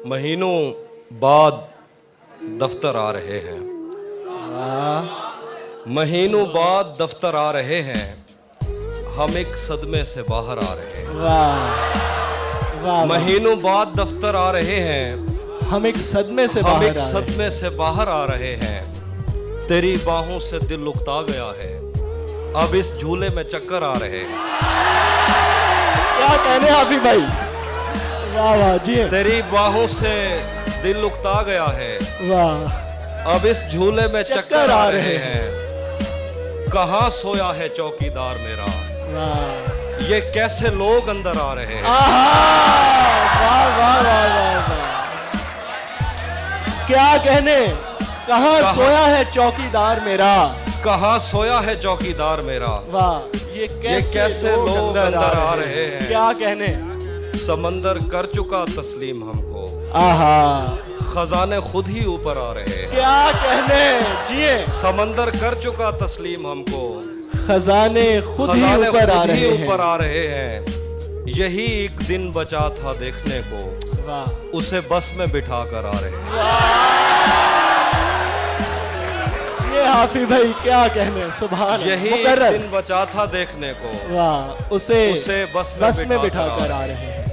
महीनों बाद दफ्तर आ रहे हैं, महीनों बाद दफ्तर आ रहे हैं, हम एक सदमे से बाहर आ रहे हैं। वाह वाह, महीनों बाद दफ्तर आ रहे हैं, हम एक सदमे से हम बाहर एक आ रहे हैं। सदमे से बाहर आ रहे हैं। तेरी बाहों से दिल उकता गया है, अब इस झूले में चक्कर आ रहे हैं। क्या कहने हाफिज भाई, वाह वाह जी, तेरी बाहों से दिल उकता गया है, वाह, अब इस झूले में चक्कर आ रहे हैं। कहाँ सोया है चौकीदार मेरा, वाह, ये कैसे लोग अंदर आ रहे हैं। आहा, वाह वाह वाह वाह वाह, क्या कहने, कहाँ सोया है चौकीदार मेरा, कहाँ सोया है चौकीदार मेरा, वाह, ये कैसे लोग अंदर आ रहे हैं। क्या कहने, समंदर कर चुका तस्लीम हमको, आहा, खजाने खुद ही ऊपर आ रहे हैं। क्या कहने, जिए, समंदर कर चुका तस्लीम हमको, खजाने खुद ही खजाने ऊपर आ खुद ही रहे हैं। ऊपर आ रहे हैं। यही एक दिन बचा था देखने को, वाह, उसे बस में बिठा कर आ रहे हैं। ये हाफिज भाई क्या कहने, सुभान यही एक मुकर्रर, दिन बचा था देखने को, वाह, उसे उसे बस में में बिठा कर आ रहे हैं।